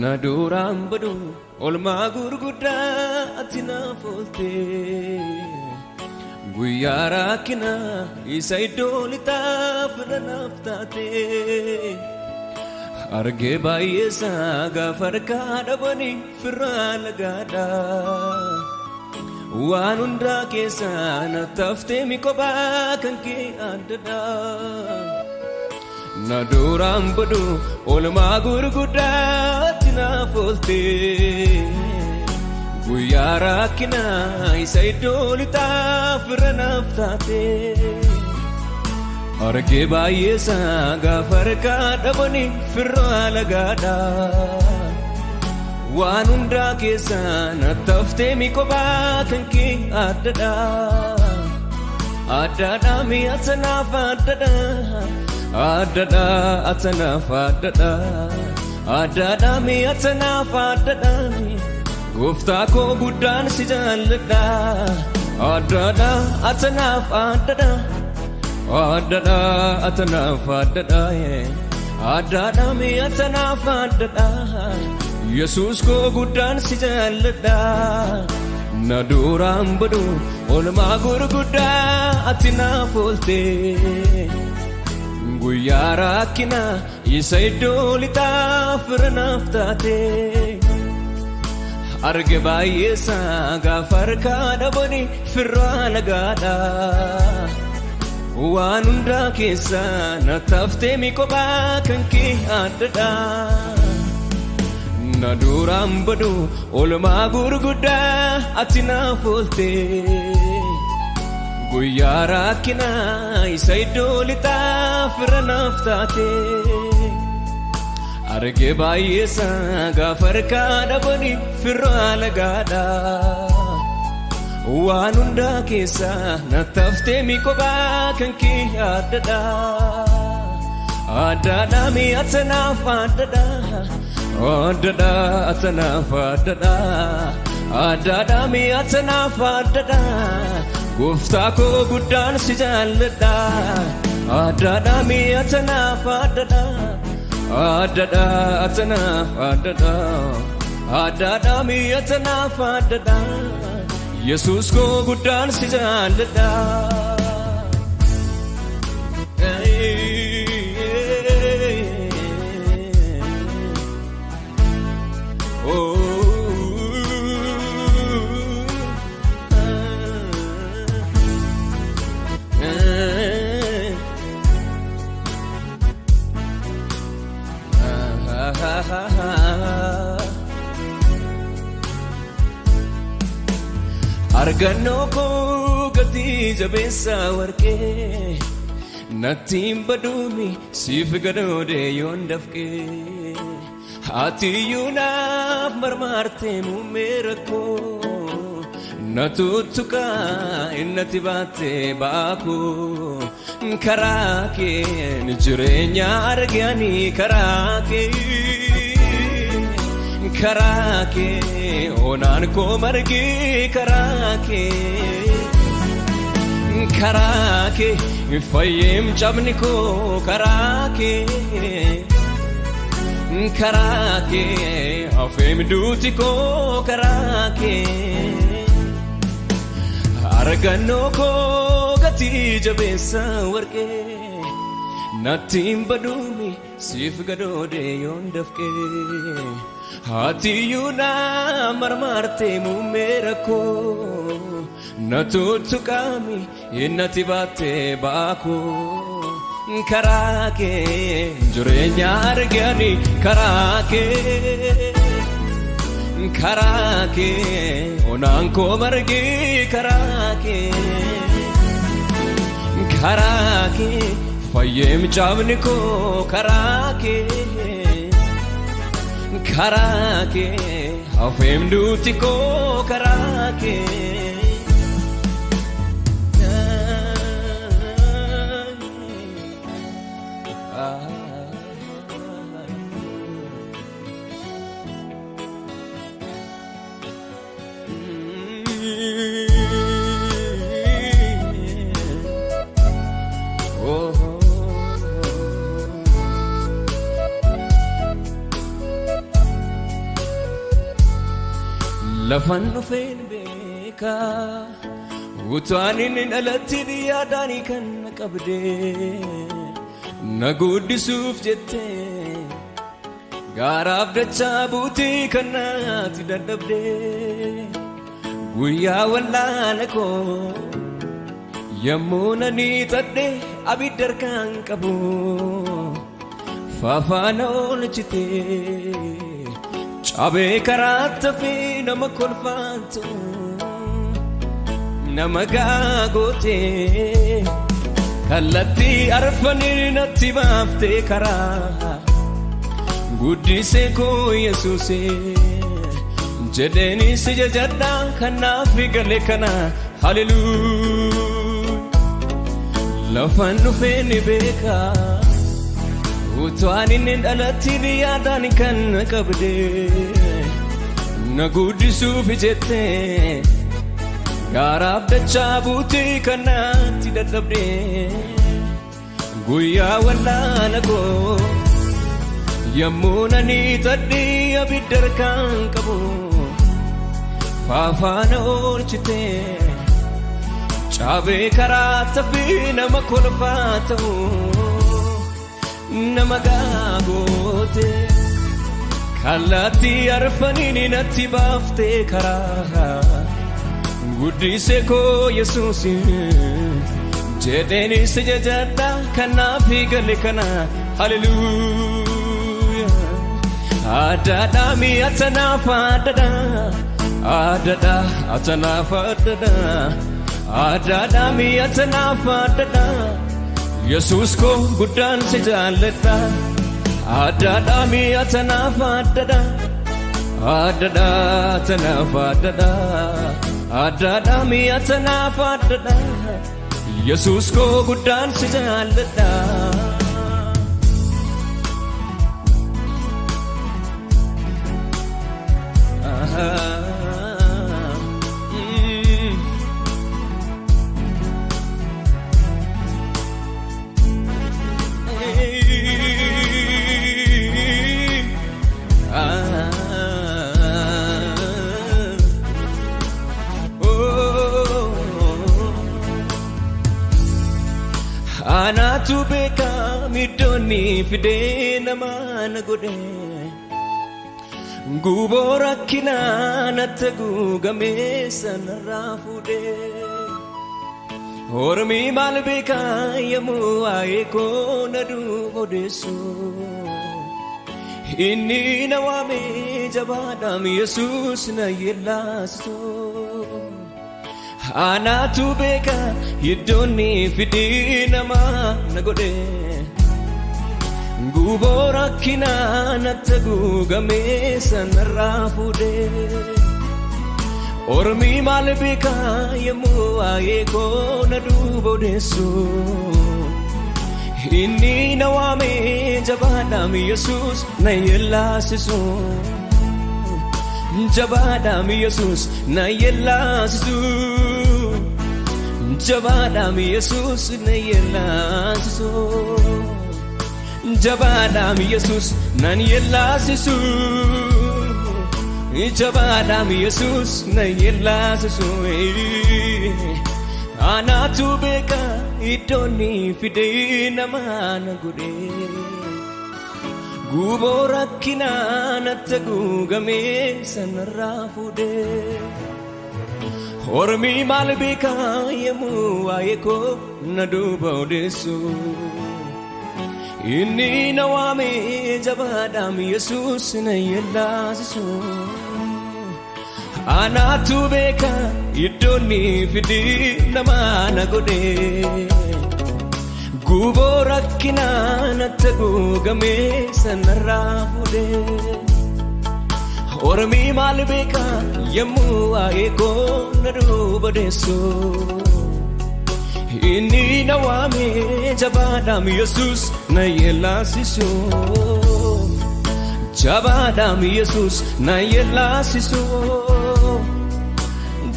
Naduram badu olma gurguda atina folte guyara kina isai dolita fnaftate arge bayesa gafarka dabani firalagada wanunda kesana tafte mikoba kanke adada Naduram badu olma gurguda atina folte guyara kina isai dolita fnaftate arge bayesa gafarka dabani firalagada wanunda kesana tafte mikoba kanke adada adada mi atana fadada adada atana fadada adada mi atana fadada gufta ko gudan si jallada adada atana fadada adada atana fadada adada mi atana fadada Jesus ko gudan si jallada naduram badu olma gurguda atina folte guyara kina isai dolita fnaftate arge bayesa gafarka dabani firalagada wanunda kesana tafte mikoba kanke adada naduram badu olma gurguda atina folte guyara kina isai dolita fnaftate arge bayesa gafarka dabani firalagada wanunda kesana tafte mikoba kanke adada adada mi atana fadada adada atana fadada adada mi atana fadada gufta ko gudan si jallada adada mi atana fadada adada atana fadada adada mi atana fadada Jesus ko gudan si jallada arganno ko gati jabesa warke natim badumi sif gadode yondafke hati yuna marmarte mu merako natutuka innati baate baako karake nijrenya argyani karake karake onan ko margi karake karake fayem chabni ko karake karake afem duti ko karake arganno ko gati jabesa warke natim badumi sif gadode yondafke hati yuna marmarte mu merako natutukami innati baate baako karake jurenya argyani karake karake onan ko margi karake karake fayyem cabni ko karake karake hafem duti ko karake lafan dhufeen beeka utaanin dhalatti yaadani kan qabde na guddisuuf jette gaaraaf dachaa buutii kanatti dadhabde guyyaa wallaana koo yommuu nani tadhe abidda harkaan qabu faafaana oolchite cabee karaatti fi nama kolfaatu nama gaagoote kallattii arfanii natti baaftee karaa guddisee koo Yesuuse jedheeni si jajadha kanaaf gale kana haleluuyaa lafan dhufeen beeka utaanin dhalatti yaadani kan qabde na guddisuuf jette gaaraaf dachaa buutii kanatti dadhabde guyyaa wallaana koo yommuu nani tadhe abidda harkaan qabu faafaana oolchite cabee karaatti fi nama kolfaatu nama gaagoote kallattii arfanii natti baaftee karaa guddisee koo Yesuus jedheeni si jajadha kanaaf gale kana haleluuyaa adada mi'ata naaf adada adada atanaaf adada adada mi'ata naaf adada Yesuus ko guddaan si jaalladha adada mi'ata naaf adada adada atanaaf adada adada mi'ata naaf adada Yesuus ko guddaan si jaalladha Anatu beeka middoonni fidee namaan godhe guboo rakkinaa natti guugamee sanarraa fuudhee ormii maal beeka yommuu waa'ee koo na odeessu inni na waame jabaadhaam Yesuus na yeellaasu Anatu beeka iddoonni fidee namaan godhe guboo rakkinaa natti guugamee sanarraa fuudhee ormii maal beeka yommuu waa'ee koo na odeessu inni na waame jabaadhaam Yesuus na yeellaasu jabaadhaam Yesuus na yeellaasu jabaadhaam Yesuus na yeellaasu jabaadhaam Yesuus nan yeellaasu jabaadhaam Yesuus na yeellaasu Anatu beeka iddoonni fidee namaan godhe guboo rakkinaa natti guugamee sanarraa fuudhee ormii maal beeka yommuu waa'ee koo na odeessu inni na waame jabaadhaam Yesuus na yeellaasu Anatu beeka iddoonni fidee namaan godhe Guboo rakkinaa natti guugamee sanarraa fuudhee Ormii maal beekaa yemmuu waa'ee koo na duubadeessu Inni na waamee jabaadhaam Yesuus na yellaasisu Jabaadhaam Yesuus na yellaasisu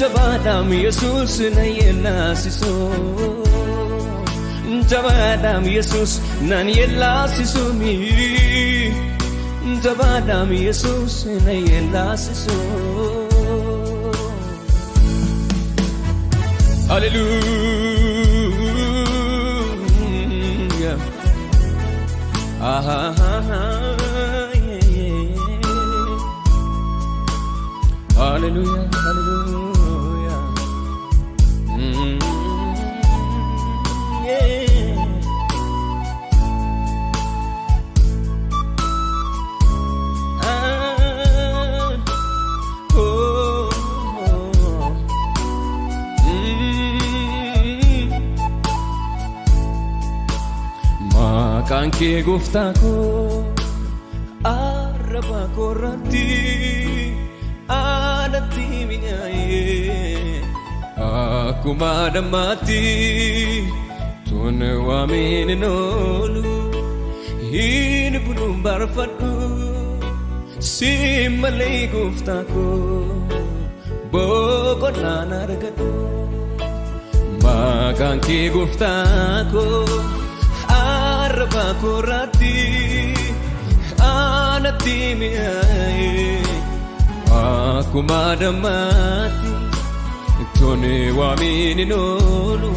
Jabaadhaam Yesuus na yellaasisu Jabaadhaam Yesuus na yellaasisu Jabaadhaam Yesuus na yellaasisu Hallelujah Hallelujah Hallelujah Maqaan kee gooftaa koo arraba koorratti anatti mi'aayee akkuma dammaatti tun waameen hin oolu hin buluun barfadhu si malee gooftaa koo boqonnaan argadhu Maqaan kee gooftaa koo arraba koorratti anatti mi'aayee akkuma dammaatti tun waameen hin oolu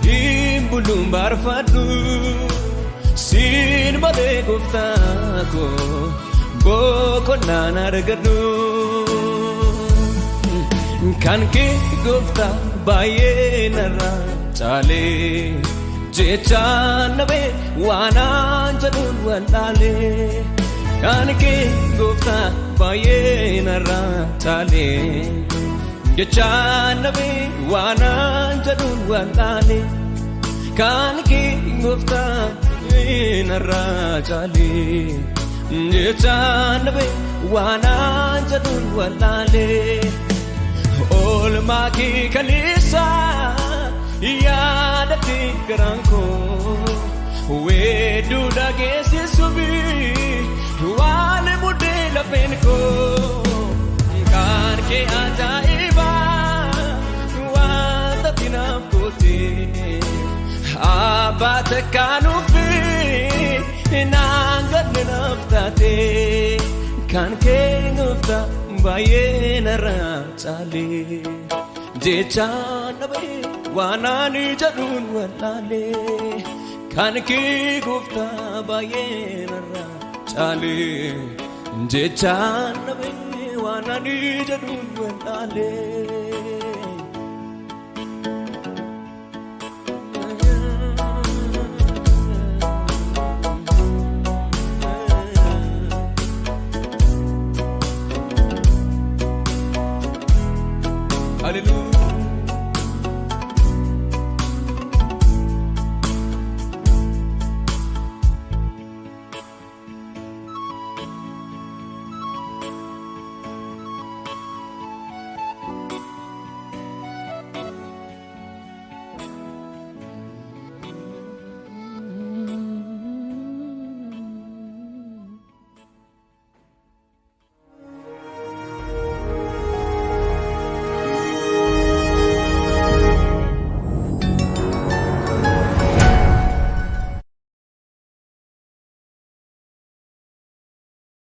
hin buluun barfadhu si malee gooftaa koo boqonnaan argadhu Kan kee gooftaa baay'ee narraa caalee Jechaan nabee waanaan jedhuun wallaalee Kan kee gooftaa baay'ee narraa caalee Jechaan nabee waanaan jedhuun wallaalee Kan kee gooftaa baay'ee narraa caalee Jechaan nabee waanaan jedhuun wallaalee Oolmaa kee kaleessa yaadatti garaan koo weedduu dhageessisuufi waan mudee lafeen koo Kan kee ajaa'ibaa waan taati naaf gootee abbaa takkaanuufi naan gadne naaf taatee Kan kee gooftaa baay'ee narraa caalee Jechaan nabee waanaan jedhuun wallaalee Kan kee gooftaa baay'ee narraa caalee Jechaan nabee waanaan jedhuun wallaalee